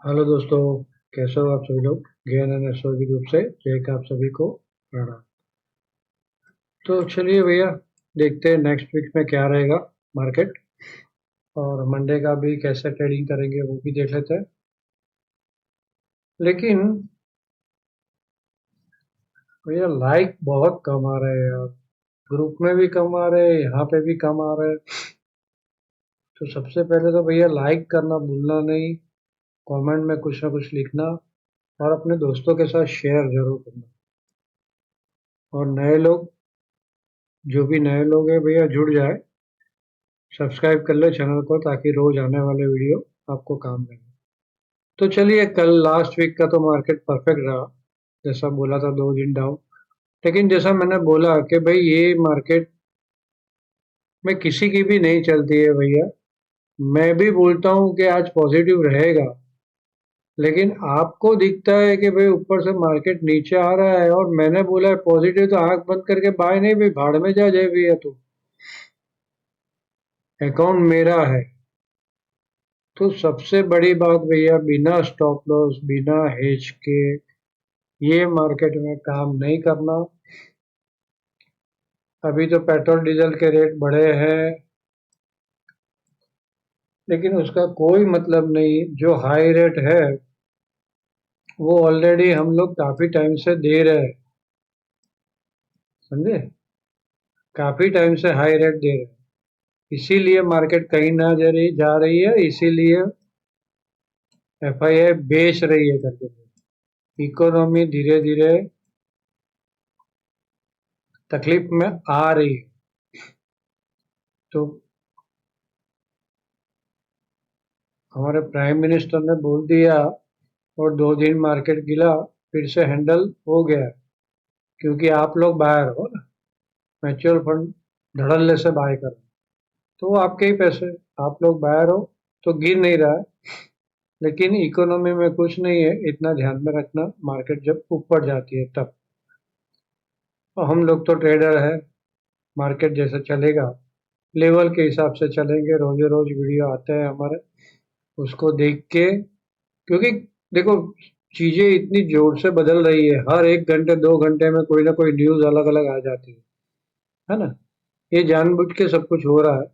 Hello दोस्तों, कैसे हो आप सभी लोग। ज्ञान एंड एस्ट्रोलॉजी ग्रुप से जय का आप सभी को प्रणाम। तो चलिए भैया, देखते हैं नेक्स्ट वीक में क्या रहेगा मार्केट, और मंडे का भी कैसे ट्रेडिंग करेंगे वो भी देख लेते हैं। लेकिन भैया लाइक बहुत कम आ रहे हैं यार, ग्रुप में भी कम आ रहे हैं, यहाँ पे भी कम आ रहे हैं। तो सबसे पहले तो भैया लाइक करना भूलना नहीं, कमेंट में कुछ ना कुछ लिखना, और अपने दोस्तों के साथ शेयर जरूर करना। और नए लोग, जो भी नए लोग हैं भैया जुड़ जाए, सब्सक्राइब कर ले चैनल को ताकि रोज आने वाले वीडियो आपको काम लगे। तो चलिए, कल लास्ट वीक का तो मार्केट परफेक्ट रहा, जैसा बोला था 2 दिन डाउन। लेकिन जैसा मैंने बोला कि भाई ये मार्केट में किसी की भी नहीं चलती है भैया। मैं भी बोलता हूँ कि आज पॉजिटिव रहेगा, लेकिन आपको दिखता है कि भाई ऊपर से मार्केट नीचे आ रहा है, और मैंने बोला है पॉजिटिव, तो आंख बंद करके बाय नहीं, भाई भाड़ में जा जाए भैया। तो अकाउंट मेरा है। तो सबसे बड़ी बात भैया, बिना स्टॉप लॉस बिना हेज के ये मार्केट में काम नहीं करना। अभी तो पेट्रोल डीजल के रेट बढ़े हैं, लेकिन उसका कोई मतलब नहीं। जो हाई रेट है वो ऑलरेडी हम लोग काफी टाइम से दे रहे हैं, समझे। काफी टाइम से हाई रेट दे रहे हैं, इसीलिए मार्केट कहीं ना जा रही है, इसीलिए एफआईआई बेच रही है करके। इकोनॉमी धीरे धीरे तकलीफ में आ रही है। तो हमारे प्राइम मिनिस्टर ने बोल दिया, और 2 दिन मार्केट गिला, फिर से हैंडल हो गया, क्योंकि आप लोग बाहर हो ना, म्यूचुअल फंड धड़ल्ले से बाय कर, तो वो आपके ही पैसे, आप लोग बाहर हो, तो गिर नहीं रहा है। लेकिन इकोनॉमी में कुछ नहीं है, इतना ध्यान में रखना, मार्केट जब ऊपर जाती है तब। और हम लोग तो ट्रेडर है, मार्केट जैसे चलेगा लेवल के हिसाब से चलेंगे। रोज रोज वीडियो आते हैं हमारे, उसको देख के, क्योंकि देखो, चीजें इतनी जोर से बदल रही है, हर 1 घंटे 2 घंटे में कोई ना कोई न्यूज अलग अलग आ जाती है ना। ये जानबूझ के सब कुछ हो रहा है।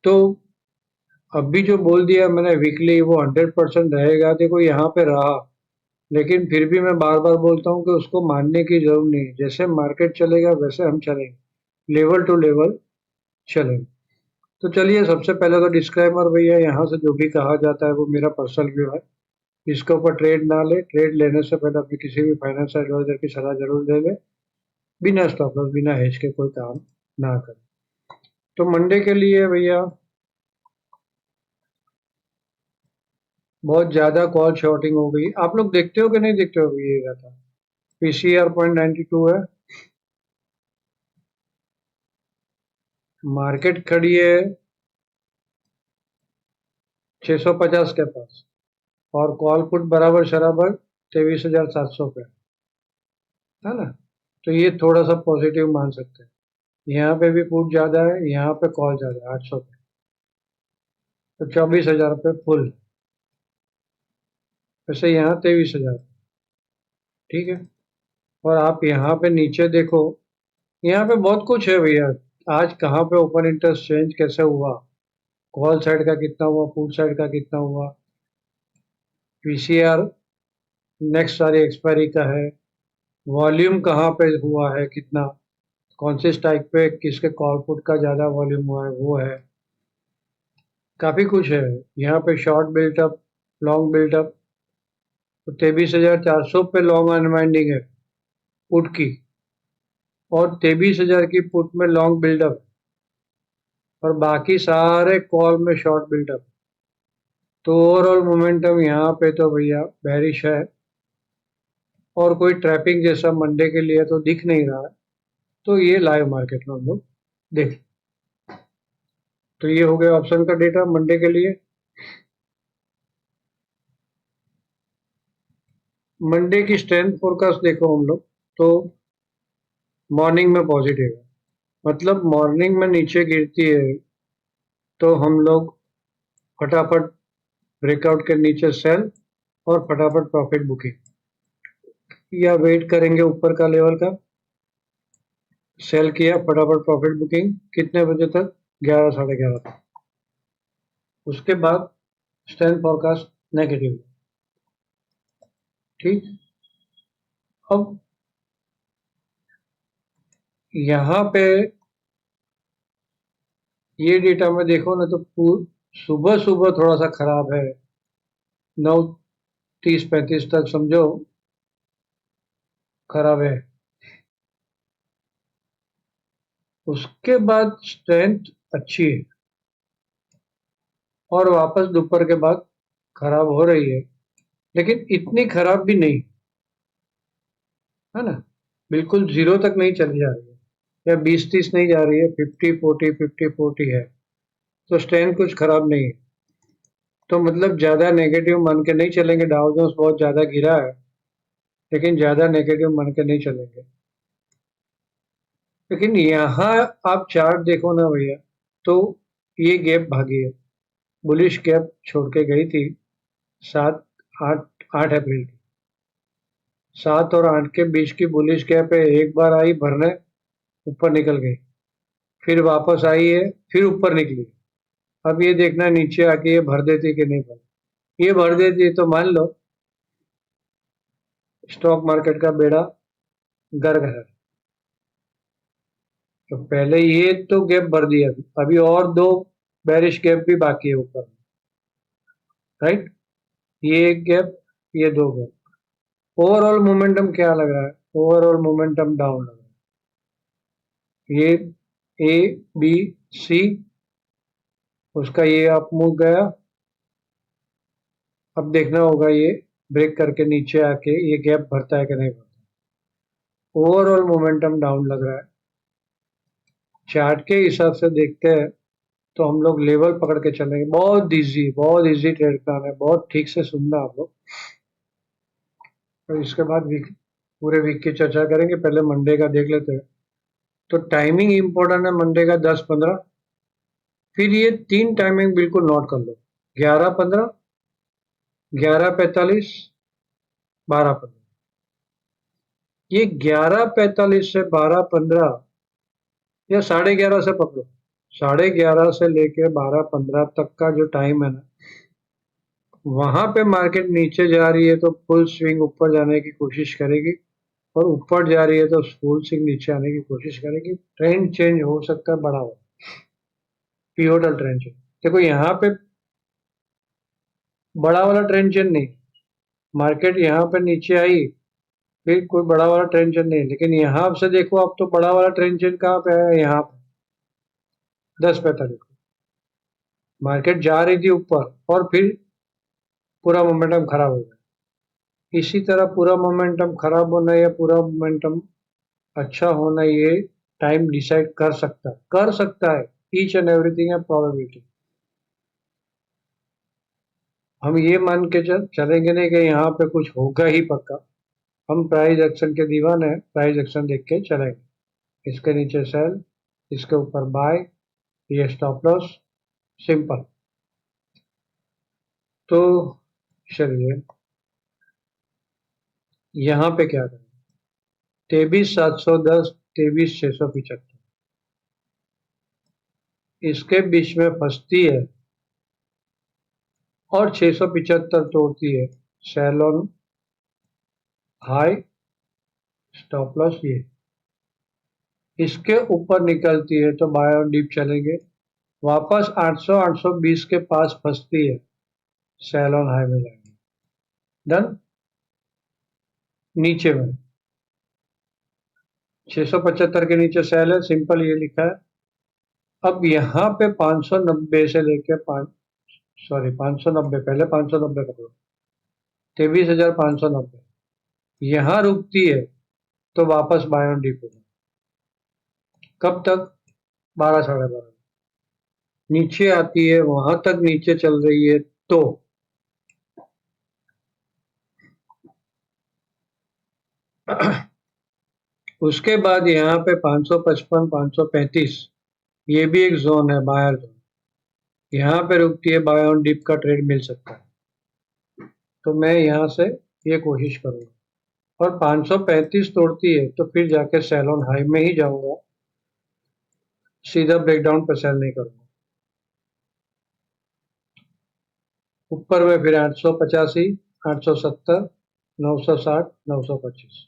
तो अभी जो बोल दिया मैंने वीकली, वो 100% रहेगा। देखो यहाँ पे रहा, लेकिन फिर भी मैं बार बार बोलता हूँ कि उसको मानने की जरूरत नहीं है। जैसे मार्केट चलेगा वैसे हम चलेंगे, लेवल टू लेवल चलेंगे। तो चलिए, सबसे पहले तो डिस्क्लेमर भैया, यहाँ से जो भी कहा जाता है वो मेरा पर्सनल व्यू है। इसके ऊपर ट्रेड ना ले, ट्रेड लेने से पहले अपने किसी भी फाइनेंशियल एडवाइजर की सलाह जरूर ले ले। बिना स्टॉप लॉस बिना हेज के कोई काम ना करें। तो मंडे के लिए भैया बहुत ज्यादा कॉल शॉर्टिंग हो गई। आप लोग देखते हो कि नहीं देखते हो, ये रहता पीसीआर 0.92 है, मार्केट खड़ी है 650 के पास, और कॉल पुट बराबर शराबर 23,700 पे, है ना। तो ये थोड़ा सा पॉजिटिव मान सकते हैं। यहाँ पे भी पुट ज्यादा है, यहाँ पे कॉल ज्यादा है 800 पे, तो 24,000 पे फुल। वैसे यहाँ 23,000, ठीक है। और आप यहाँ पे नीचे देखो, यहाँ पे बहुत कुछ है भैया। आज कहाँ पे ओपन इंटरेस्ट चेंज कैसे हुआ, कॉल साइड का कितना हुआ, पुट साइड का कितना हुआ, पीसीआर नेक्स्ट सारी एक्सपायरी का है, वॉल्यूम कहाँ पे हुआ है कितना, कौन से स्ट्राइक पे किसके कॉल पुट का ज्यादा वॉल्यूम हुआ है वो है, काफी कुछ है। यहाँ पे शॉर्ट बिल्टअप, लॉन्ग बिल्टअप, तो 23,400 पे लॉन्ग अनवाइंडिंग है पुट की, और 23,000 की पुट में लॉन्ग बिल्डअप, और बाकी सारे कॉल में शॉर्ट बिल्डअप। तो ओवरऑल मोमेंटम यहाँ पे तो भैया बेरिश है, और कोई ट्रैपिंग जैसा मंडे के लिए तो दिख नहीं रहा है। तो ये लाइव मार्केट में हम लोग देख। तो ये हो गया ऑप्शन का डेटा मंडे के लिए। मंडे की स्ट्रेंथ फोरकास्ट देखो हम लोग, तो मॉर्निंग में पॉजिटिव है, मतलब मॉर्निंग में नीचे गिरती है तो हम लोग फटाफट ब्रेकआउट के नीचे सेल, और फटाफट प्रॉफिट बुकिंग, या वेट करेंगे ऊपर का लेवल का, सेल किया फटाफट प्रॉफिट बुकिंग कितने बजे तक, 11 साढ़े 11 तक, उसके बाद स्टैंड फॉरकास्ट नेगेटिव। ठीक, अब यहाँ पे ये डेटा में देखो ना तो सुबह सुबह थोड़ा सा खराब है, 9:30-35 तक समझो खराब है, उसके बाद स्ट्रेंथ अच्छी है और वापस दोपहर के बाद खराब हो रही है, लेकिन इतनी खराब भी नहीं है ना, बिल्कुल जीरो तक नहीं चली जा रही है, या 20-30 नहीं जा रही है, 50-40 50-40 है, तो स्ट्रेंथ कुछ खराब नहीं है। तो मतलब ज्यादा नेगेटिव मान के नहीं चलेंगे, डाउ जोन्स बहुत ज्यादा गिरा है, लेकिन ज्यादा नेगेटिव मान के नहीं चलेंगे। लेकिन यहाँ आप चार्ट देखो ना भैया, तो ये गैप भागी है, बुलिश गैप छोड़ के गई थी 8 अप्रैल की, 7 और 8 के बीच की बुलिश गैप है, एक बार आई भरने, ऊपर निकल गई, फिर वापस आई है, फिर ऊपर निकली। अब ये देखना नीचे आके ये भर देती कि नहीं भर, ये भर देती तो मान लो स्टॉक मार्केट का बेड़ा गर्क है। तो पहले ये तो गैप भर दिया, अभी और 2 बेरिश गैप भी बाकी है ऊपर, राइट, ये एक गैप, ये 2 गैप। ओवरऑल मोमेंटम क्या लग रहा है, ओवरऑल मोमेंटम डाउन लग रहा है, ये ए बी सी, उसका ये अप मूव गया, अब देखना होगा ये ब्रेक करके नीचे आके ये गैप भरता है कि नहीं भरता। ओवरऑल मोमेंटम डाउन लग रहा है, चार्ट के हिसाब से देखते हैं तो हम लोग लेवल पकड़ के चलेंगे, बहुत इजी ट्रेड प्लान है, बहुत ठीक से सुनना आप लोग। तो इसके बाद पूरे वीक की चर्चा करेंगे, पहले मंडे का देख लेते हैं। तो टाइमिंग इंपॉर्टेंट है मंडे का 10-15, फिर ये 3 टाइमिंग बिल्कुल नोट कर लो, 11:15, 11:45, 12:15। ये 11:45 से 12:15 या 11:30 से पकड़ो, 11:30 से लेके 12:15 तक का जो टाइम है ना, वहां पे मार्केट नीचे जा रही है तो फुल स्विंग ऊपर जाने की कोशिश करेगी, और ऊपर जा रही है तो फुल स्विंग नीचे आने की कोशिश करेगी। ट्रेंड चेंज हो सकता है बड़ा हो, पिवोटल ट्रेंड चेंज। देखो यहाँ पे बड़ा वाला ट्रेंड चेंज नहीं, मार्केट यहाँ पे नीचे आई, फिर कोई बड़ा वाला ट्रेंड चेंज नहीं, लेकिन यहाँ से देखो अब तो बड़ा वाला ट्रेंड चेंज कहाँ पे है, यहाँ पे 10:45 को मार्केट जा रही थी ऊपर और फिर पूरा मोमेंटम खराब हो गया। इसी तरह पूरा मोमेंटम खराब होना या पूरा मोमेंटम अच्छा होना, ये टाइम डिसाइड कर सकता है, ईच एंड एवरीथिंग है प्रोबेबिलिटी। हम ये मान के चलेंगे नहीं कि यहाँ पे कुछ होगा ही पक्का, हम प्राइस एक्शन के दीवाने हैं, प्राइस एक्शन देख के चलेंगे। इसके नीचे सेल, इसके ऊपर बाय, ये स्टॉप लॉस, सिंपल। तो चलिए यहाँ पे क्या करें, 23,710, 23,675, इसके बीच में फंसती है और 675 तोड़ती है, sell on high, stop loss ये, इसके ऊपर निकलती है तो बाय ऑन डीप चलेंगे, वापस 800 820 के पास फंसती है, सेल ऑन हाई में जाएंगे, डन। नीचे में 675 के नीचे सेल है, सिंपल ये लिखा है। अब यहाँ पे 590 से लेके 590, पहले 590 पकड़ो, 23,590, यहाँ रुकती है तो वापस बाय ऑन डीप होगा, कब तक, 12 साढ़े 12, नीचे आती है वहां तक नीचे चल रही है तो उसके बाद यहाँ पे 555 535, ये भी एक जोन है, बायर जोन, यहाँ पे रुकती है, बाय ऑन डिप का ट्रेड मिल सकता है। तो मैं यहाँ से ये कोशिश करूँगा। और 535 तोड़ती है तो फिर जाके सेल ऑन हाई में ही जाऊँगा, सीधा ब्रेकडाउन पे सेल नहीं करूँगा। ऊपर में फिर 885, 870, 960, 925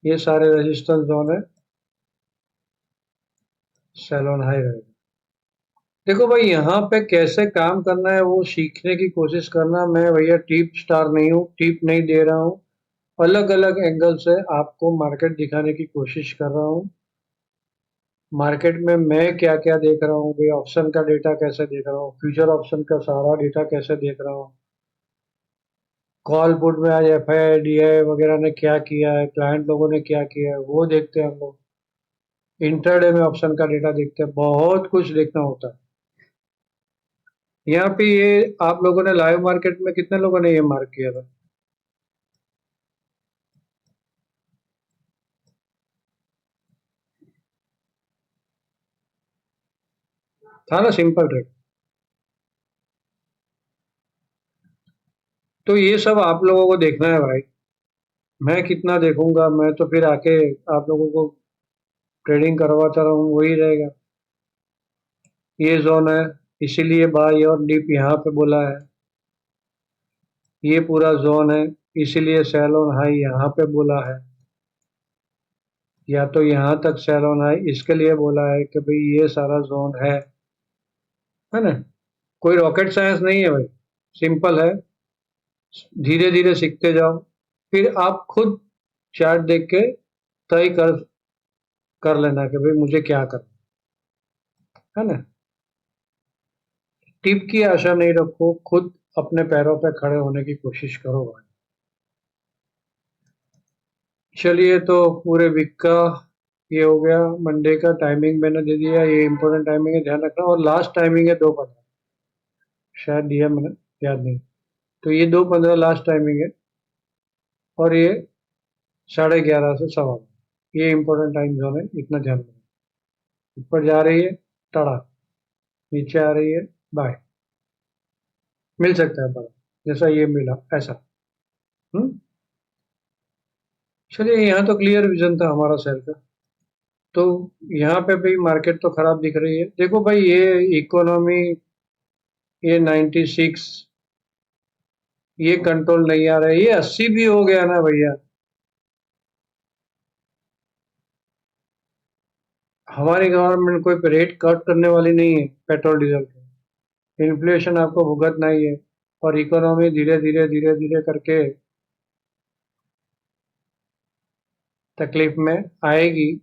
ये सारे रेजिस्टेंस जोन है, सेल ऑन हाई रहेगा। देखो भाई, यहाँ पे कैसे काम करना है वो सीखने की कोशिश करना। मैं भैया टिप स्टार नहीं हूँ, टिप नहीं दे रहा हूँ, अलग अलग एंगल से आपको मार्केट दिखाने की कोशिश कर रहा हूँ। मार्केट में मैं क्या क्या देख रहा हूँ भाई, ऑप्शन का डेटा कैसे देख रहा हूँ, फ्यूचर ऑप्शन का सारा डेटा कैसे देख रहा हूँ, कॉल पुट में आज FI DI वगैरह ने क्या किया है, क्लाइंट लोगों ने क्या किया है, वो देखते हैं हम लोग। इंटरडे में ऑप्शन का डेटा देखते हैं, बहुत कुछ देखना होता है। यहाँ पे ये आप लोगों ने लाइव मार्केट में कितने लोगों ने ये मार्क किया था? था ना सिंपल ट्रेड? तो ये सब आप लोगों को देखना है भाई। मैं कितना देखूंगा? मैं तो फिर आके आप लोगों को ट्रेडिंग करवाता रहूँ, वही रहेगा। ये जोन है, इसीलिए बाई और डिप यहाँ पे बोला है। ये पूरा जोन है, इसीलिए सेल ऑन हाई यहाँ पे बोला है, या तो यहाँ तक सेल ऑन हाई इसके लिए बोला है कि भाई ये सारा जोन है ना। कोई रॉकेट साइंस नहीं है भाई, सिंपल है। धीरे धीरे सीखते जाओ, फिर आप खुद चार्ट देख के तय कर लेना कि भाई मुझे क्या करना है ना। टिप की आशा नहीं रखो, खुद अपने पैरों पे खड़े होने की कोशिश करो भाई। चलिए, तो पूरे वीक का ये हो गया। मंडे का टाइमिंग मैंने दे दिया, ये इंपॉर्टेंट टाइमिंग है, ध्यान रखना। और लास्ट टाइमिंग है 2:15, शायद दिया मैंने, याद नहीं। तो ये 2:15 लास्ट टाइमिंग है, और ये 11:30 से 11:15 ये इंपॉर्टेंट टाइम जोन है, इतना ध्यान रखना। ऊपर जा रही है टड़ा, नीचे आ रही है बाय, मिल सकता है बड़ा, जैसा ये मिला ऐसा। हम्म। चलिए, यहाँ तो क्लियर विजन था हमारा सेल का। तो यहाँ पे भी मार्केट तो खराब दिख रही है। देखो भाई, ये इकोनॉमी, ये 96, ये कंट्रोल नहीं आ रहा है, ये 80 भी हो गया ना भैया। हमारी गवर्नमेंट कोई रेट कट करने वाली नहीं है पेट्रोल डीजल के। इन्फ्लेशन आपको भुगतना ही है, और इकोनॉमी धीरे धीरे धीरे धीरे करके तकलीफ में आएगी।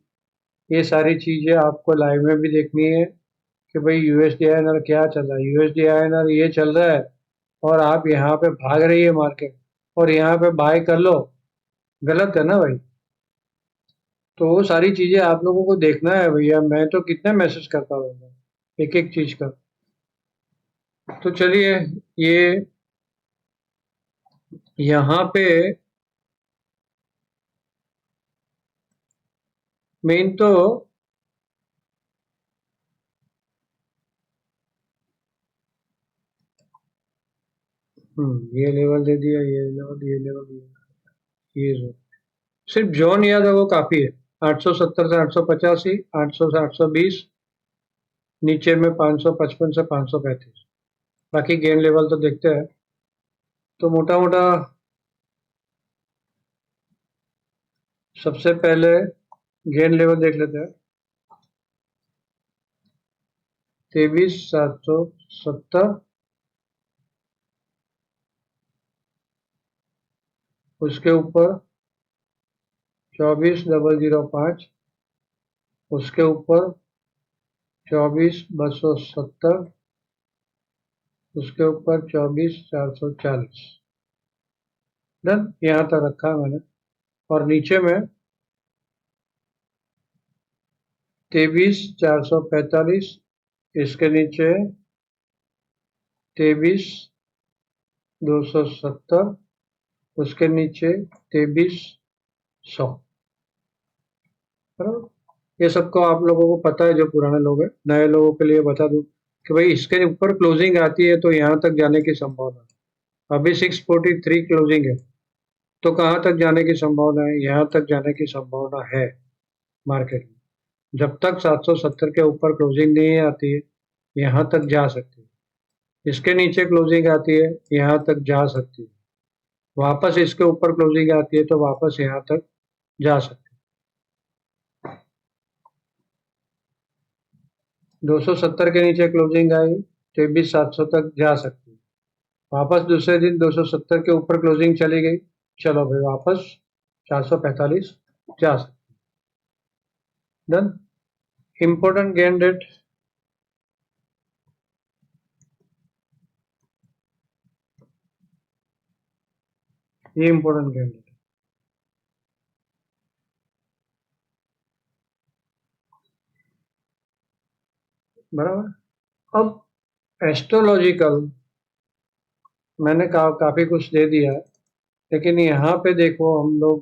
ये सारी चीजें आपको लाइव में भी देखनी है कि भाई USD-INR क्या चल रहा है। USD-INR ये चल रहा है, और आप यहाँ पे भाग रही है मार्केट, और यहाँ पे बाय कर लो, गलत है ना भाई। तो वो सारी चीजें आप लोगों को देखना है भैया। मैं तो कितने मैसेज करता रहूंगा एक एक चीज का। तो चलिए, ये यहाँ पे मेन तो ये लेवल दे दिया, ये लेवल, ये लेवल, ये जो सिर्फ जोन याद है वो काफी है। 870 से 885, 800 से 820, नीचे में 555 से 535। बाकी गेन लेवल तो देखते हैं। तो मोटा मोटा सबसे पहले गेन लेवल देख लेते हैं। 23,770, उसके ऊपर 24,005, उसके ऊपर 24,270, उसके ऊपर 24,440। डन, यहाँ तक रखा है मैंने। और नीचे में 23,445, इसके नीचे 23,270, उसके नीचे 23,100। बराबर। ये सबको आप लोगों को पता है, जो पुराने लोग हैं। नए लोगों के लिए बता दूं कि भाई इसके ऊपर क्लोजिंग आती है तो यहाँ तक जाने की संभावना है। अभी 643 क्लोजिंग है, तो कहाँ तक जाने की संभावना है? यहाँ तक जाने की संभावना है मार्केट में। जब तक 770 के ऊपर क्लोजिंग नहीं आती है, यहाँ तक जा सकती है। इसके नीचे क्लोजिंग आती है, यहाँ तक जा सकती है। वापस इसके ऊपर क्लोजिंग आती है तो वापस यहाँ तक जा सकती है। 270 के नीचे क्लोजिंग आई तो ये भी 700 तक जा सकती है। वापस दूसरे दिन 270 के ऊपर क्लोजिंग चली गई, चलो भाई वापस 445 जा सकती है। डन। इंपॉर्टेंट गेन डेट, ये इंपॉर्टेंट गेन डेट बराबर। अब एस्ट्रोलॉजिकल मैंने काफी कुछ दे दिया है, लेकिन यहाँ पे देखो हम लोग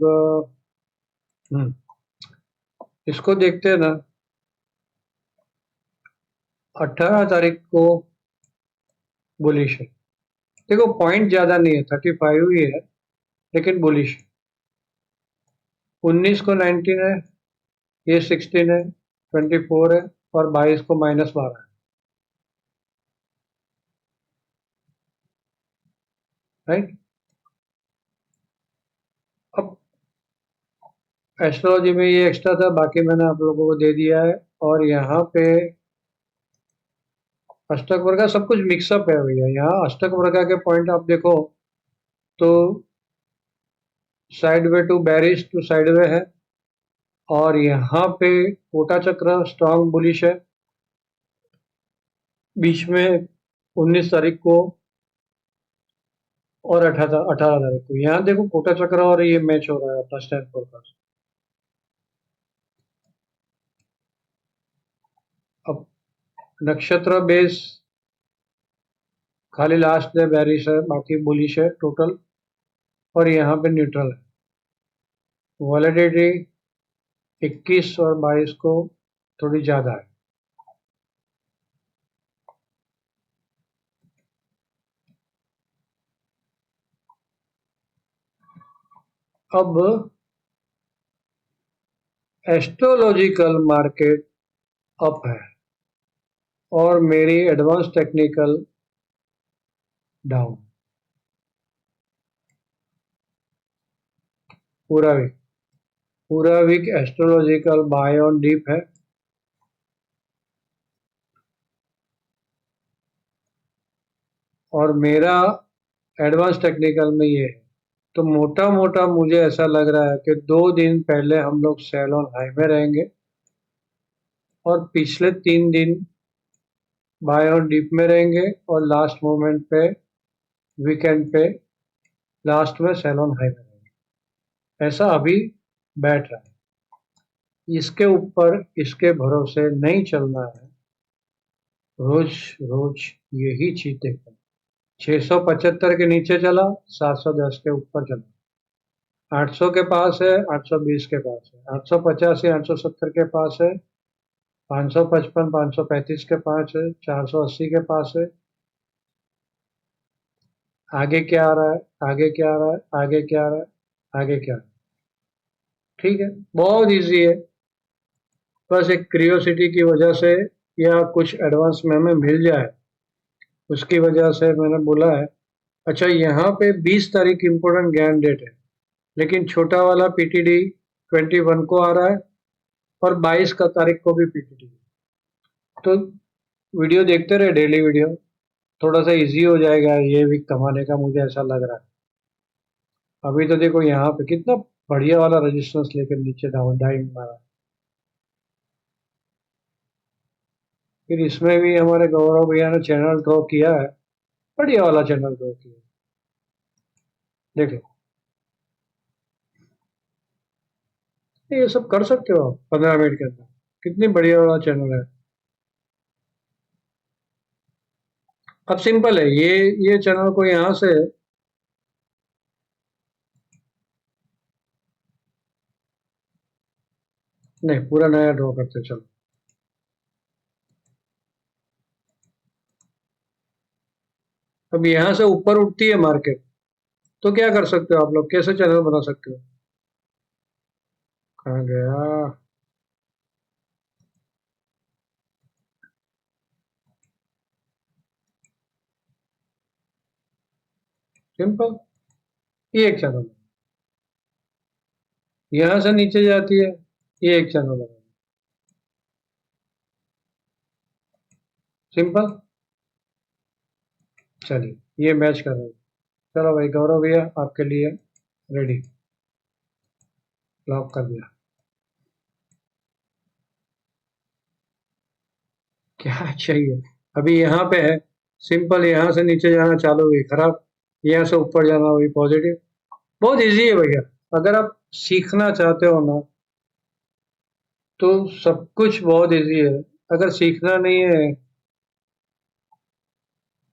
इसको देखते हैं ना। 18 तारीख को बुलिश है। देखो पॉइंट ज्यादा नहीं है, 35 ही है, लेकिन बुलिश है। 19 को 19 है, ये 16 है, 24 है, और 22 को -12 है। राइट। अब एस्ट्रोलॉजी में ये एक्स्ट्रा था, बाकी मैंने आप लोगों को दे दिया है। और यहाँ पे अष्टक वर्गा सब कुछ मिक्सअप है भैया। यहाँ अष्टक वर्गा के पॉइंट आप देखो तो sideways to bearish to sideways है, और यहाँ पे कोटा चक्र स्ट्रांग बुलिश है। बीच में 19 तारीख को और 18 तारीख को यहाँ देखो कोटा चक्र और ये मैच हो रहा है अपना स्टैंड फोरकास्ट। अब नक्षत्र बेस खाली लास्ट डे बैरिश है, बाकी बुलिश है टोटल, और यहाँ पे न्यूट्रल है। वॉलिडिटी 21 और 22 को थोड़ी ज्यादा है। अब एस्ट्रोलॉजिकल मार्केट अप है और मेरी एडवांस टेक्निकल डाउन पूरा वीक। पूरा week astrological buy on dip है, और मेरा एडवांस टेक्निकल में ये है। तो मोटा मोटा मुझे ऐसा लग रहा है कि 2 दिन पहले हम लोग सेल ऑन हाई में रहेंगे, और पिछले 3 दिन बाय ऑन डीप में रहेंगे, और लास्ट मोमेंट पे वीकेंड पे लास्ट में सेल ऑन हाई में रहेंगे। ऐसा अभी बैठ रहा है। इसके ऊपर इसके भरोसे नहीं चलना है। रोज रोज यही चीजें हैं। 675 के नीचे चला, 710 के ऊपर चला, 800 के पास है, 820 के पास है, 885 870 के पास है, 555 535 के पास है, 480 के पास है। आगे क्या आ रहा है, आगे क्या आ रहा है, आगे क्या आ रहा है, आगे क्या आ रहा है? ठीक है, बहुत इजी है। बस एक क्रियोसिटी की वजह से, या कुछ एडवांस में हमें मिल जाए उसकी वजह से मैंने बोला है। अच्छा, यहाँ पे 20 तारीख इंपोर्टेंट ज्ञान डेट है, लेकिन छोटा वाला पीटीडी 21 को आ रहा है, और 22 का तारीख को भी पीटीडी। तो वीडियो देखते रहे, डेली वीडियो, थोड़ा सा इजी हो जाएगा ये वीक कमाने का, मुझे ऐसा लग रहा है। अभी तो देखो यहाँ पे कितना बढ़िया वाला रेजिस्टेंस लेकर नीचे डाउन डाइंग मारा। फिर इसमें भी हमारे गौरव भैया ने चैनल ड्रॉ किया है, बढ़िया वाला चैनल ड्रॉ किया है। देख लो, ये सब कर सकते हो आप 15 मिनट के अंदर। कितनी बढ़िया वाला चैनल है। अब सिंपल है, ये चैनल को यहाँ से नहीं, पूरा नया ड्रॉ करते चलो। अब यहाँ से ऊपर उठती है मार्केट, तो क्या कर सकते हो आप लोग, कैसे चैनल बना सकते हो? कहाँ गया? सिंपल, ये एक चैनल। यहाँ से नीचे जाती है, ये एक चैनल बना। सिंपल। चलिए ये मैच कर रहे हैं। चलो भाई गौरव भैया आपके लिए रेडी, लॉक कर दिया। क्या चाहिए? अभी यहाँ पे है, सिंपल, यहाँ से नीचे जाना चालू हुई खराब, यहाँ से ऊपर जाना हुई पॉजिटिव। बहुत इजी है भैया, अगर आप सीखना चाहते हो ना तो सब कुछ बहुत इजी है। अगर सीखना नहीं है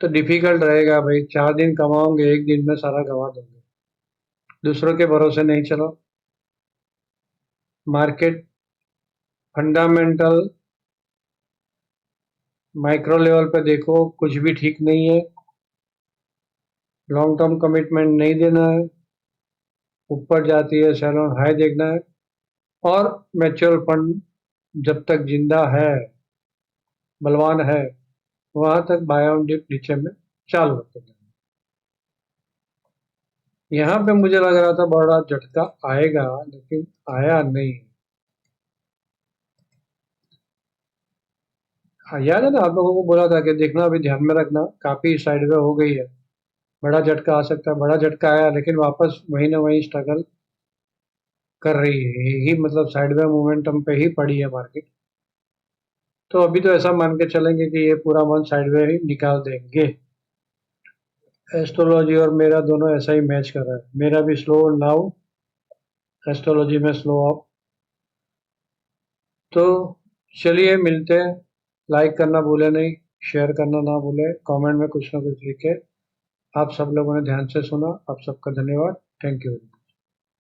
तो डिफिकल्ट रहेगा भाई, 4 दिन कमाओगे, एक दिन में सारा गंवा दोगे। दूसरों के भरोसे नहीं चलो। मार्केट फंडामेंटल माइक्रो लेवल पे देखो, कुछ भी ठीक नहीं है। लॉन्ग टर्म कमिटमेंट नहीं देना है। ऊपर जाती है सैलून हाई देखना है। और म्यूचुअल फंड जब तक जिंदा है, बलवान है, वहां तक बाय ऑन डिप नीचे में चालू रखते हैं। यहाँ पे मुझे लग रहा था बड़ा झटका आएगा, लेकिन आया नहीं। हाँ, याद है ना आप लोगों को बोला था कि देखना, अभी ध्यान में रखना, काफी साइडवे हो गई है, बड़ा झटका आ सकता है। बड़ा झटका आया लेकिन वापस वहीं ना वहीं स्ट्रगल कर रही है, यही मतलब साइडवे मोमेंटम पे ही पड़ी है मार्केट। तो अभी तो ऐसा मान के चलेंगे कि ये पूरा मंथ साइडवे ही निकाल देंगे। एस्ट्रोलॉजी और मेरा दोनों ऐसा ही मैच कर रहा है, मेरा भी स्लो नाउ, एस्ट्रोलॉजी में स्लो अप। तो चलिए मिलते हैं। लाइक करना भूले नहीं, शेयर करना ना भूले, कमेंट में कुछ ना कुछ लिखे। आप सब लोगों ने ध्यान से सुना, आप सबका धन्यवाद। Thank you.